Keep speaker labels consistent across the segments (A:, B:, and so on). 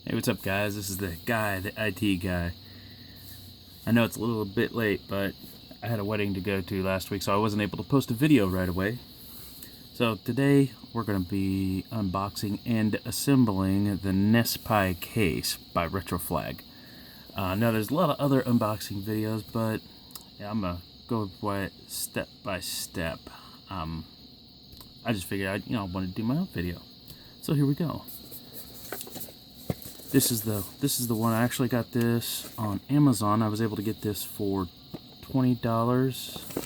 A: Hey, what's up, guys? This is the guy, the IT guy. I know it's a little bit late, but I had a wedding to go to last week, so I wasn't able to post a video right away. So today we're going to be unboxing and assembling the NES Pi case by Retroflag. Now there's a lot of other unboxing videos, but yeah, I'm going to go by it step by step. I just figured I wanted to do my own video. So here we go. This is the one. I actually got this on Amazon. I was able to get this for $20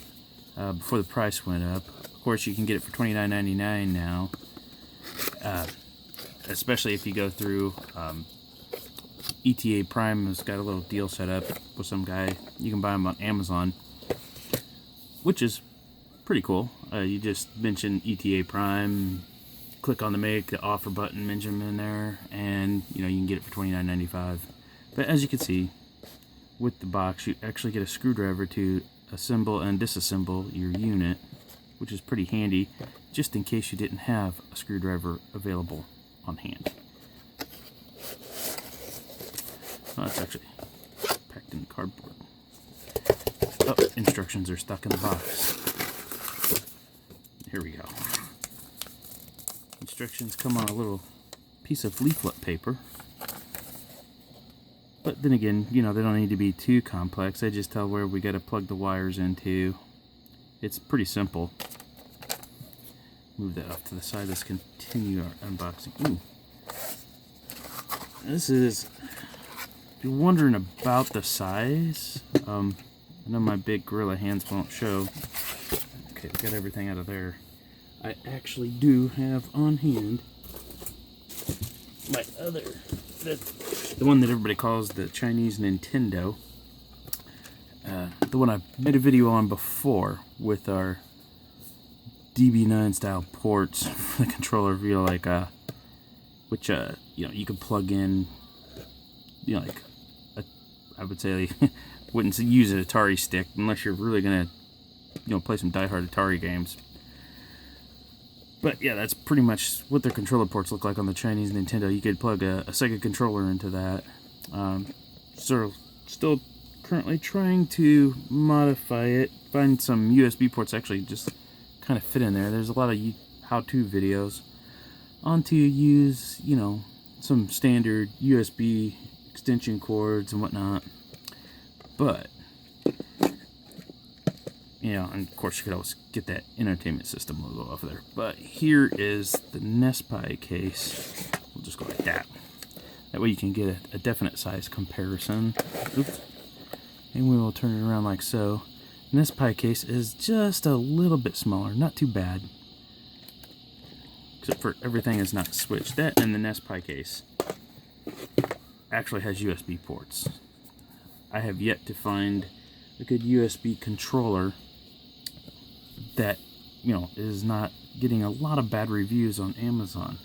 A: before the price went up. Of course, you can get it for $29.99 now, especially if you go through ETA Prime. Has got a little deal set up with some guy. You can buy them on Amazon, which is pretty cool. You just mention ETA Prime, click on the make the offer button, mention them in there, and you can get it for $29.95. But as you can see, with the box, you actually get a screwdriver to assemble and disassemble your unit, which is pretty handy, just in case you didn't have a screwdriver available on hand. Oh, it's actually packed in cardboard. Oh, instructions are stuck in the box. Here we go. Instructions come on a little piece of leaflet paper. But then again, they don't need to be too complex. They just tell where we got to plug the wires into. It's pretty simple. Move that off to the side. Let's continue our unboxing. Ooh. This is, if you're wondering about the size, I know my big gorilla hands won't show. Okay, we got everything out of there. I actually do have on hand my other, the one that everybody calls the Chinese Nintendo. The one I made a video on before with our DB9 style ports for the controller, which you can plug in, I would say wouldn't use an Atari stick unless you're really gonna play some die-hard Atari games. But yeah, that's pretty much what their controller ports look like on the Chinese Nintendo. You could plug a Sega controller into that. Still currently trying to modify it, find some USB ports actually just kind of fit in there. There's a lot of how-to videos on to use, some standard USB extension cords and whatnot. But and of course you could always get that entertainment system logo off of there. But here is the NES Pi case. We'll just go like that. That way you can get a definite size comparison. Oops. And we will turn it around like so. The NES Pi case is just a little bit smaller, not too bad. Except for everything is not switched. That and the NES Pi case actually has USB ports. I have yet to find a good USB controller that is not getting a lot of bad reviews on Amazon,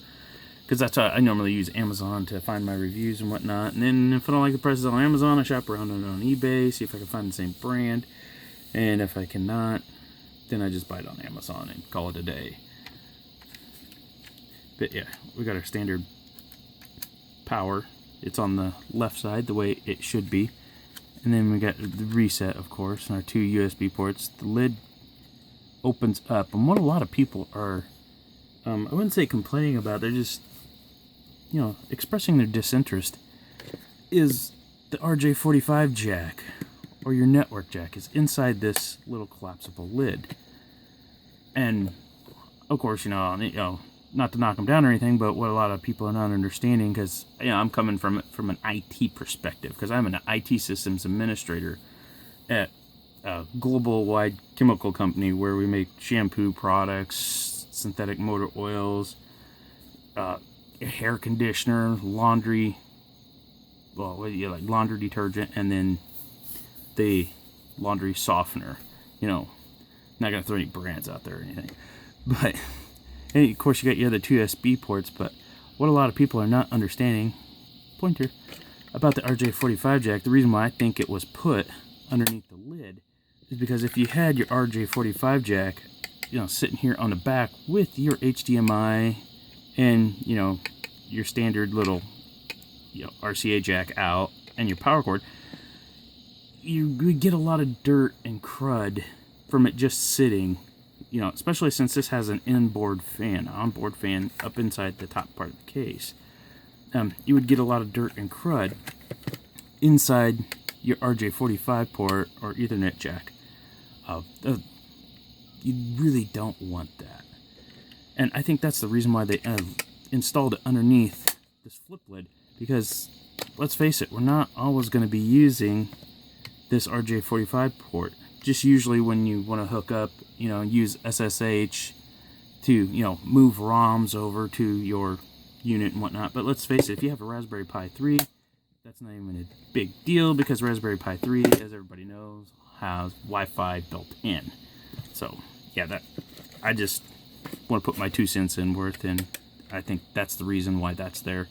A: because that's how I normally use Amazon to find my reviews and whatnot. And then if I don't like the prices on Amazon, I shop around on eBay, see if I can find the same brand, and if I cannot, then I just buy it on Amazon and call it a day. But yeah, we got our standard power. It's on the left side the way it should be. And then we got the reset, of course, and our two USB ports. The lid opens up, and what a lot of people are, I wouldn't say complaining about, they're just, expressing their disinterest, is the RJ45 jack, or your network jack, is inside this little collapsible lid. And, of course, not to knock them down or anything, but what a lot of people are not understanding, because I'm coming from an IT perspective, because I'm an IT systems administrator at a global-wide chemical company where we make shampoo products, synthetic motor oils, hair conditioner, laundry, like laundry detergent, and then the laundry softener. Not gonna throw any brands out there or anything, but. And of course, you got your other two USB ports, but what a lot of people are not understanding, pointer, about the RJ45 jack, the reason why I think it was put underneath the lid, is because if you had your RJ45 jack, sitting here on the back with your HDMI and, your standard little RCA jack out and your power cord, you would get a lot of dirt and crud from it just sitting, especially since this has an onboard fan up inside the top part of the case. You would get a lot of dirt and crud inside your RJ45 port or Ethernet jack. You really don't want that. And I think that's the reason why they installed it underneath this flip lid, because let's face it, we're not always going to be using this RJ45 port. Just usually when you want to hook up, use SSH to, move ROMs over to your unit and whatnot. But let's face it, if you have a Raspberry Pi 3, that's not even a big deal, because Raspberry Pi 3, as everybody knows, has Wi-Fi built in. So, yeah, I just want to put my 2 cents in worth, and I think that's the reason why that's there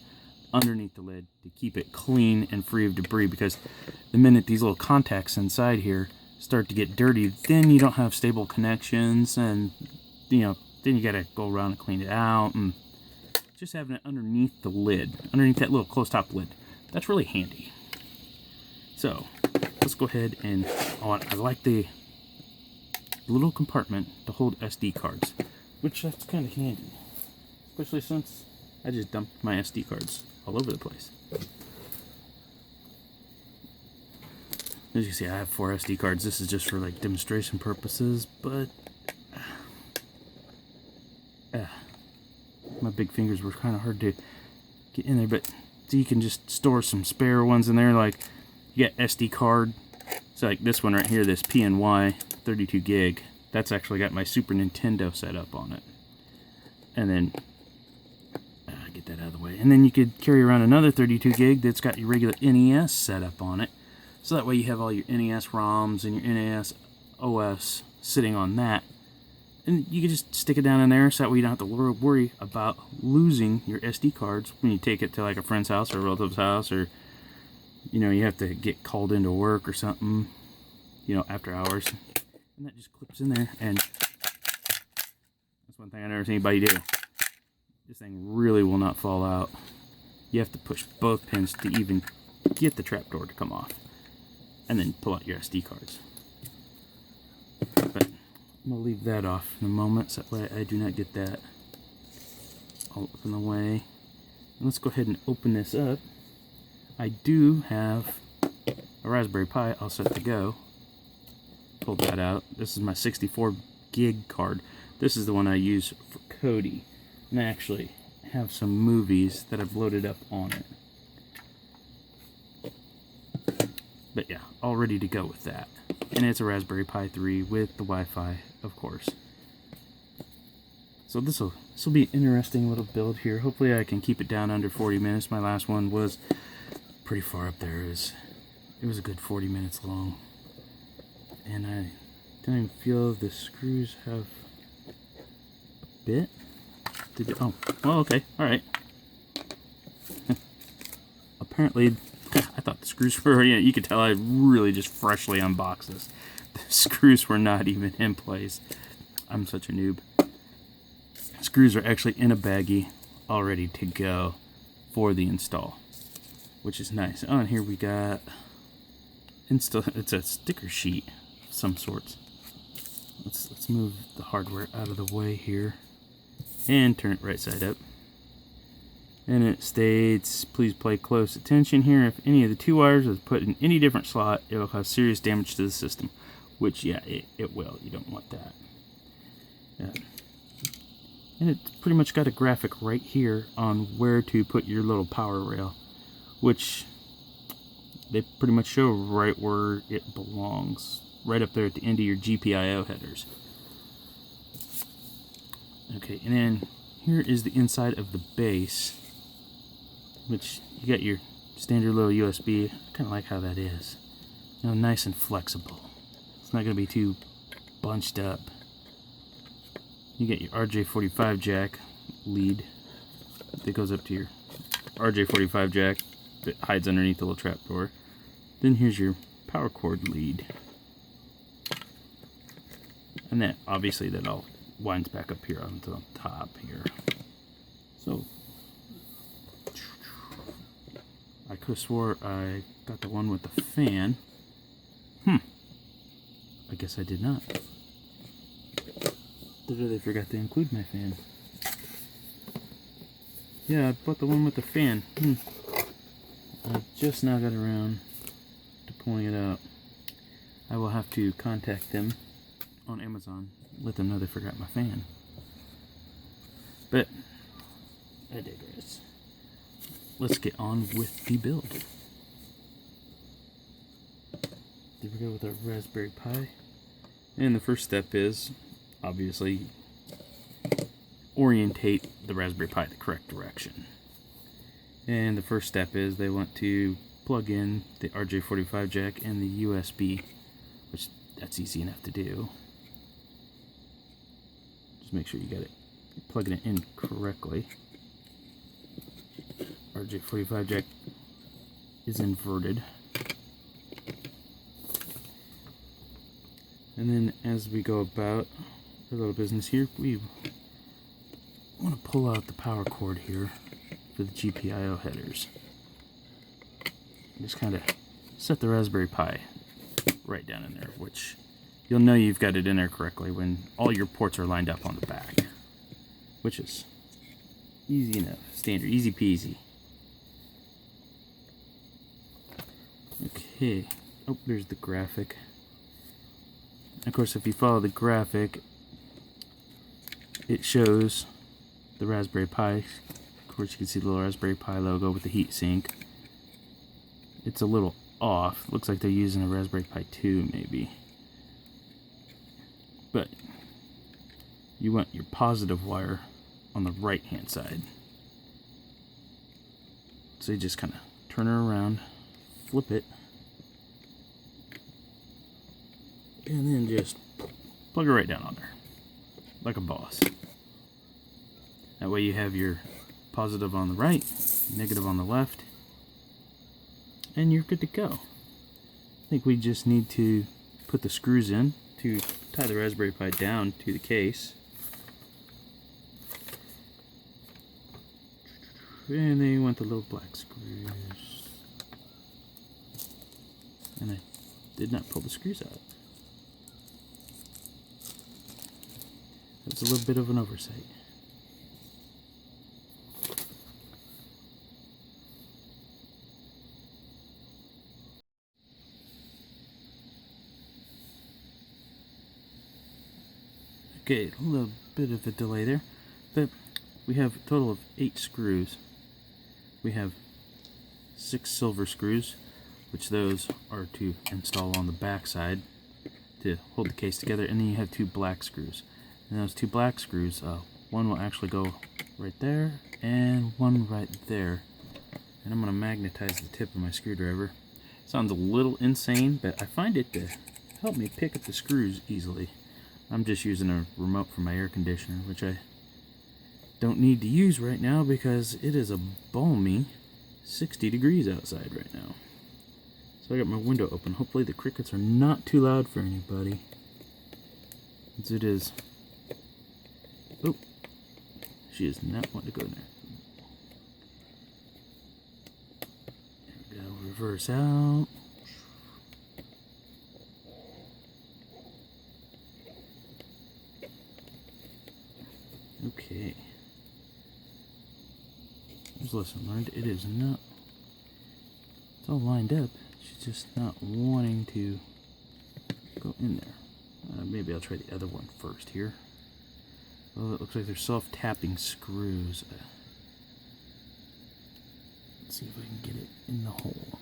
A: underneath the lid, to keep it clean and free of debris, because the minute these little contacts inside here start to get dirty, then you don't have stable connections, and then you gotta go around and clean it out. And just having it underneath the lid, underneath that little closed top lid, that's really handy. So let's go ahead and I like the little compartment to hold SD cards, which that's kind of handy, especially since I just dumped my SD cards all over the place. As you see, I have 4 SD cards. This is just for like demonstration purposes, but my big fingers were kind of hard to get in there. But so you can just store some spare ones in there. Like you got SD card. So like this one right here, this PNY 32 gig. That's actually got my Super Nintendo set up on it. And then get that out of the way. And then you could carry around another 32 gig that's got your regular NES set up on it. So that way you have all your NES ROMs and your NES OS sitting on that. And you can just stick it down in there, so that way you don't have to worry about losing your SD cards when you take it to like a friend's house or a relative's house, or you have to get called into work or something, after hours. And that just clips in there, and that's one thing I never seen anybody do. This thing really will not fall out. You have to push both pins to even get the trapdoor to come off, and then pull out your SD cards. But I'm going to leave that off in a moment, so that way I do not get that all up in the way. And let's go ahead and open this up. I do have a Raspberry Pi all set to go. Pulled that out. This is my 64 gig card. This is the one I use for Cody. And I actually have some movies that I've loaded up on it. But yeah, all ready to go with that. And it's a Raspberry Pi 3 with the Wi-Fi, of course. So this will be an interesting little build here. Hopefully I can keep it down under 40 minutes. My last one was pretty far up there. It was a good 40 minutes long. And I don't even feel the screws have bit. Oh, well, okay, alright. Apparently, I thought the screws were, you could tell I really just freshly unboxed this. The screws were not even in place. I'm such a noob. Screws are actually in a baggie, all ready to go for the install, which is nice. Oh, and here we got, it's a sticker sheet of some sorts. Let's move the hardware out of the way here. And turn it right side up. And it states, please pay close attention here. If any of the 2 wires is put in any different slot, it will cause serious damage to the system. Which, yeah, it will. You don't want that. Yeah. And it's pretty much got a graphic right here on where to put your little power rail. Which, they pretty much show right where it belongs. Right up there at the end of your GPIO headers. Okay, and then here is the inside of the base, which you got your standard little USB. I kind of like how that is. Nice and flexible. It's not going to be too bunched up. You get your RJ45 jack lead that goes up to your RJ45 jack that hides underneath the little trapdoor. Then here's your power cord lead. And that, obviously, that all winds back up here on the top here. So could have swore I got the one with the fan. I guess I did not. Literally forgot to include my fan. Yeah, I bought the one with the fan. I just now got around to pulling it out. I will have to contact them on Amazon, let them know they forgot my fan. But I digress. Let's get on with the build. There we go with our Raspberry Pi. And the first step is, obviously, orientate the Raspberry Pi the correct direction. And the first step is they want to plug in the RJ45 jack and the USB, which that's easy enough to do. Just make sure you got it, plugging it in correctly. RJ45 jack is inverted. And then as we go about our little business here, we want to pull out the power cord here for the GPIO headers. Just kind of set the Raspberry Pi right down in there, which you'll know you've got it in there correctly when all your ports are lined up on the back, which is easy enough, standard, easy peasy. Okay, oh, there's the graphic. Of course, if you follow the graphic, it shows the Raspberry Pi. Of course, you can see the little Raspberry Pi logo with the heat sink. It's a little off. Looks like they're using a Raspberry Pi 2, maybe. But you want your positive wire on the right-hand side. So you just kind of turn her around, flip it, and then just plug her right down on there, like a boss. That way you have your positive on the right, negative on the left, and you're good to go. I think we just need to put the screws in to tie the Raspberry Pi down to the case. And then you want the little black screws. And I did not pull the screws out. That's a little bit of an oversight. Okay, a little bit of a delay there, but we have a total of 8 screws. We have 6 silver screws, which those are to install on the back side to hold the case together, and then you have 2 black screws. And those 2 black screws, one will actually go right there, and one right there. And I'm going to magnetize the tip of my screwdriver. Sounds a little insane, but I find it to help me pick up the screws easily. I'm just using a remote for my air conditioner, which I don't need to use right now because it is a balmy 60 degrees outside right now. So I got my window open. Hopefully the crickets are not too loud for anybody. As it is. Oh, she is not wanting to go in there. There we go, reverse out. Okay. Just lesson learned. It is not. It's all lined up. She's just not wanting to go in there. Maybe I'll try the other one first here. Well, it looks like they're self-tapping screws. Let's see if I can get it in the hole.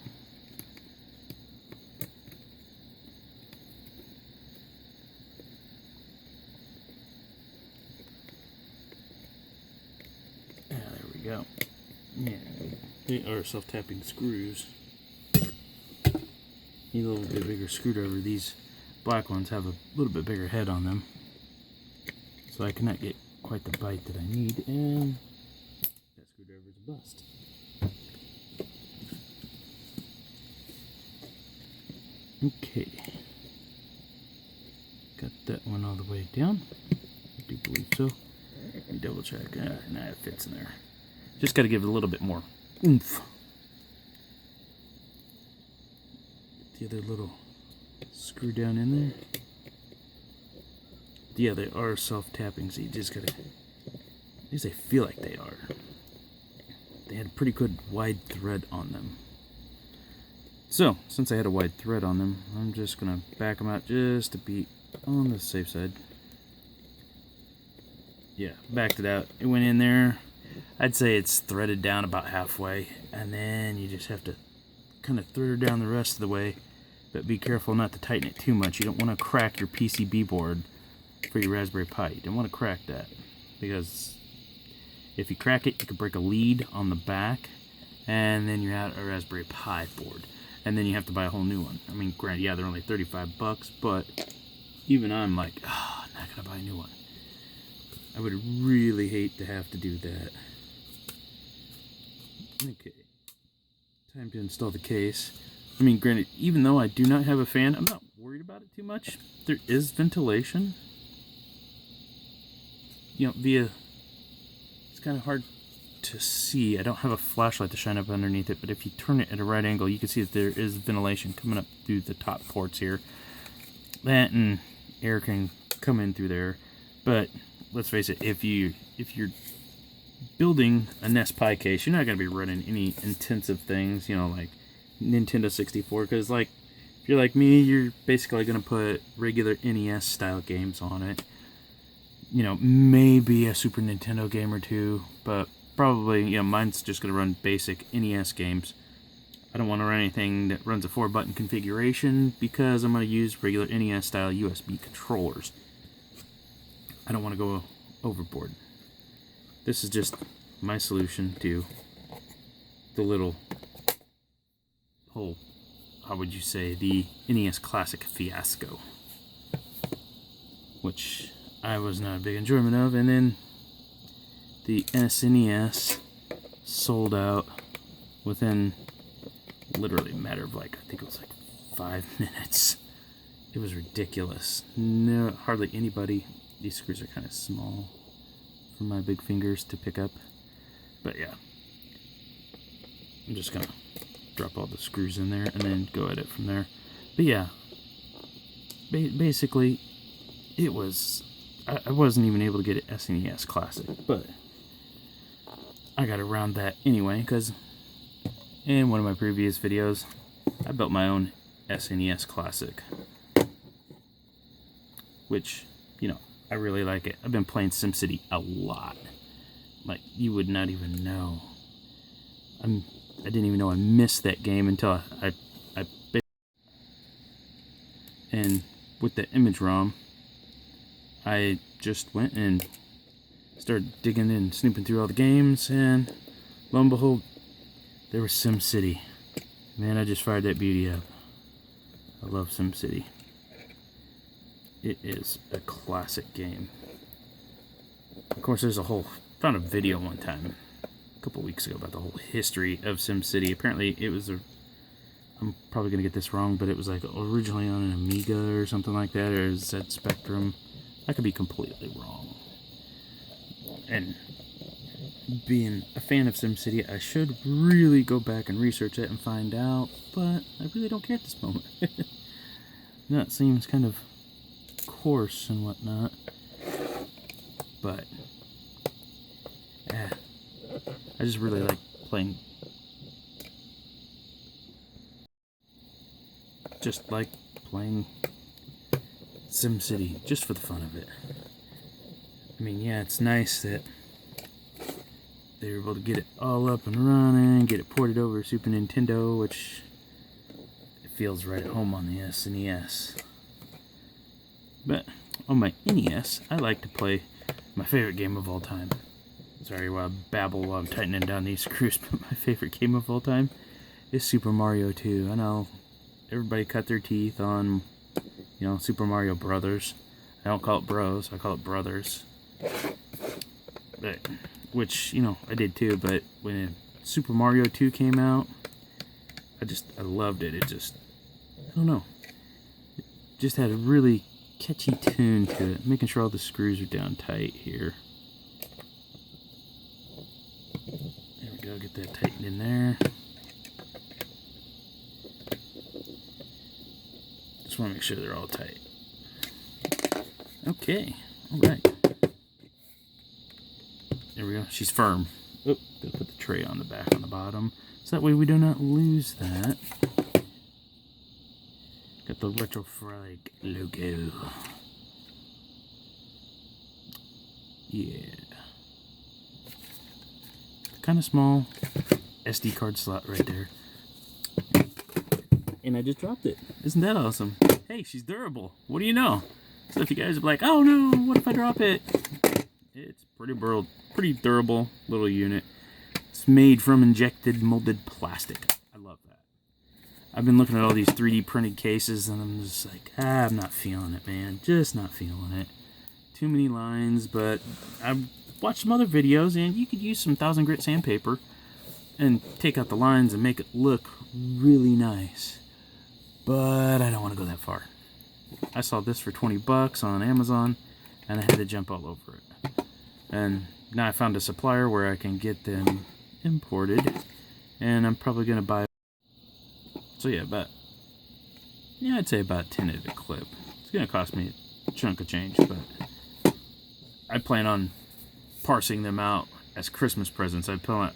A: Go. Yeah, they are self-tapping screws. Need a little bit bigger screwdriver. These black ones have a little bit bigger head on them, so I cannot get quite the bite that I need, and that screwdriver is a bust. Okay, got that one all the way down. I do believe so. Let me double check. Nah, it fits in there. Just got to give it a little bit more oomph. the other little screw down in there. Yeah, they are self-tapping, so you just gotta, at least I feel like they are. They had a pretty good wide thread on them. So, since I had a wide thread on them, I'm just gonna back them out just to be on the safe side. Yeah, backed it out. It went in there. I'd say it's threaded down about halfway, and then you just have to kind of thread it down the rest of the way, but be careful not to tighten it too much. You don't want to crack your PCB board for your Raspberry Pi. You don't want to crack that, because if you crack it, you could break a lead on the back, and then you're out a Raspberry Pi board, and then you have to buy a whole new one. I mean, granted, yeah, they're only 35 bucks, but even I'm like, oh, I'm not gonna buy a new one. I would really hate to have to do that. Okay, time to install the case. I mean, granted, even though I do not have a fan, I'm not worried about it too much. There is ventilation. You know, it's kind of hard to see. I don't have a flashlight to shine up underneath it, but if you turn it at a right angle, you can see that there is ventilation coming up through the top ports here. That and air can come in through there, but let's face it, if you're building a NES Pi case, you're not going to be running any intensive things, you know, like Nintendo 64, because like, if you're like me, you're basically going to put regular NES style games on it. You know, maybe a Super Nintendo game or two, but probably, you know, mine's just going to run basic NES games. I don't want to run anything that runs a 4-button configuration, because I'm going to use regular NES style USB controllers. I don't want to go overboard. This is just my solution to the little whole, how would you say, the NES Classic fiasco, which I was not a big enjoyment of. And then the SNES sold out within literally a matter of like, I think it was like 5 minutes. It was ridiculous. No, hardly anybody. These screws are kind of small for my big fingers to pick up. But yeah, I'm just gonna drop all the screws in there and then go at it from there. But yeah, basically it was, I wasn't even able to get it SNES Classic, but I got around that anyway, because in one of my previous videos I built my own SNES Classic, which, you know, I really like it. I've been playing SimCity a lot. Like, you would not even know. I didn't even know I missed that game until and with the image ROM, I just went and started digging in, snooping through all the games, and lo and behold, there was SimCity. Man, I just fired that beauty up. I love SimCity. It is a classic game. Of course, there's found a video one time, a couple weeks ago, about the whole history of SimCity. Apparently, it was I'm probably going to get this wrong, but it was like originally on an Amiga or something like that, or Z Spectrum. I could be completely wrong. And being a fan of SimCity, I should really go back and research it and find out, but I really don't care at this moment. That seems kind of course and whatnot, but yeah, I just really like playing, SimCity just for the fun of it. I mean, yeah, it's nice that they were able to get it all up and running, get it ported over to Super Nintendo, which it feels right at home on the SNES. But on my NES, I like to play my favorite game of all time. Sorry while I babble while I'm tightening down these screws, but my favorite game of all time is Super Mario 2. I know everybody cut their teeth on, you know, Super Mario Brothers. I don't call it Bros, I call it Brothers. But, which, you know, I did too, but when Super Mario 2 came out, I loved it. It just, I don't know, it just had a really catchy tune to it. Making sure all the screws are down tight here. There we go, get that tightened in there. Just want to make sure they're all tight. Okay, alright. There we go. She's firm. Oh, gotta put the tray on the back on the bottom. So that way we do not lose that. Got the Retro Frag logo. Yeah. Kind of small SD card slot right there. And I just dropped it. Isn't that awesome? Hey, she's durable. What do you know? So if you guys are like, oh no, what if I drop it? It's pretty durable little unit. It's made from injected molded plastic. I love that. I've been looking at all these 3D printed cases and I'm just like, I'm not feeling it, man. Just not feeling it. Too many lines, but I've watched some other videos and you could use some 1000 grit sandpaper and take out the lines and make it look really nice. But I don't want to go that far. I saw this for 20 bucks on Amazon and I had to jump all over it. And now I found a supplier where I can get them imported and I'm probably going to buy. So yeah, I'd say about 10 at a clip. It's going to cost me a chunk of change, but I plan on parsing them out as Christmas presents. I'm going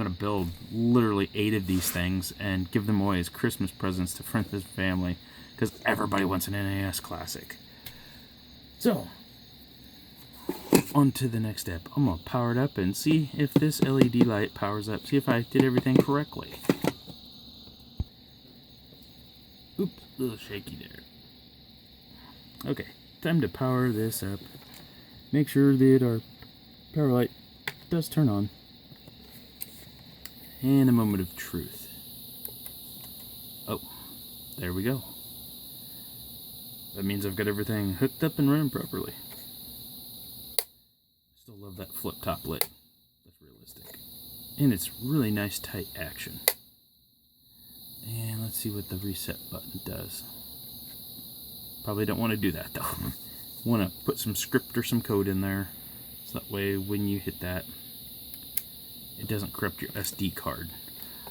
A: to build literally 8 of these things and give them away as Christmas presents to friends and family because everybody wants an NES Classic. So, on to the next step. I'm going to power it up and see if this LED light powers up. See if I did everything correctly. Oops, a little shaky there. Okay, time to power this up. Make sure that our power light does turn on. And a moment of truth. Oh, there we go. That means I've got everything hooked up and running properly. Still love that flip top lid. That's realistic. And it's really nice tight action. And let's see what the reset button does. Probably don't want to do that though. Want to put some script or some code in there. So that way when you hit that, it doesn't corrupt your SD card.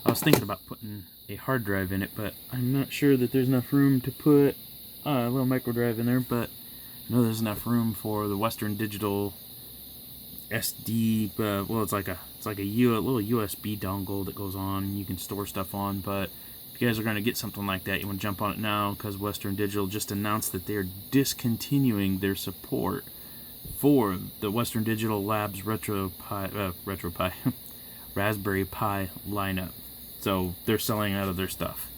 A: I was thinking about putting a hard drive in it, but I'm not sure that there's enough room to put a little micro drive in there, but I know there's enough room for the Western Digital SD, well, it's like a little USB dongle that goes on, you can store stuff on, but if you guys are going to get something like that, you want to jump on it now, because Western Digital just announced that they're discontinuing their support for the Western Digital Labs Raspberry Pi lineup. So they're selling out of their stuff.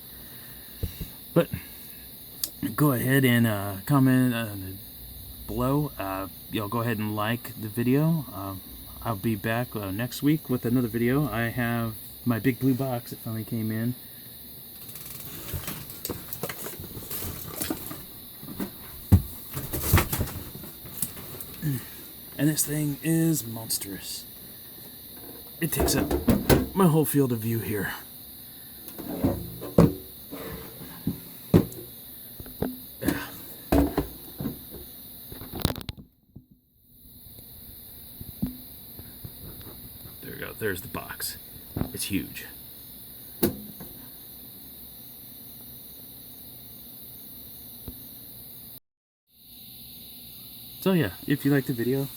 A: But go ahead and comment below. Y'all go ahead and like the video. I'll be back next week with another video. I have my big blue box that finally came in. And this thing is monstrous. It takes up my whole field of view here. There we go. There's the box. It's huge. So yeah, if you like the video,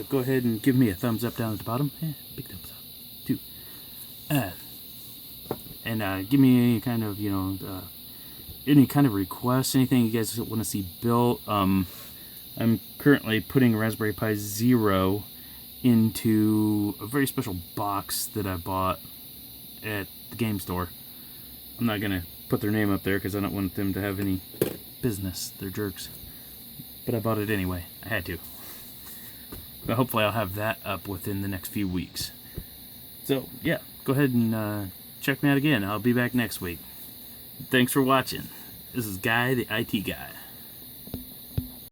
A: go ahead and give me a thumbs up down at the bottom. Big thumbs up. 2. And give me any kind of, any kind of requests, anything you guys want to see built. I'm currently putting Raspberry Pi Zero into a very special box that I bought at the game store. I'm not going to put their name up there because I don't want them to have any business. They're jerks. But I bought it anyway. I had to. But hopefully I'll have that up within the next few weeks. So, yeah. Go ahead and check me out again. I'll be back next week. Thanks for watching. This is Guy, the IT guy.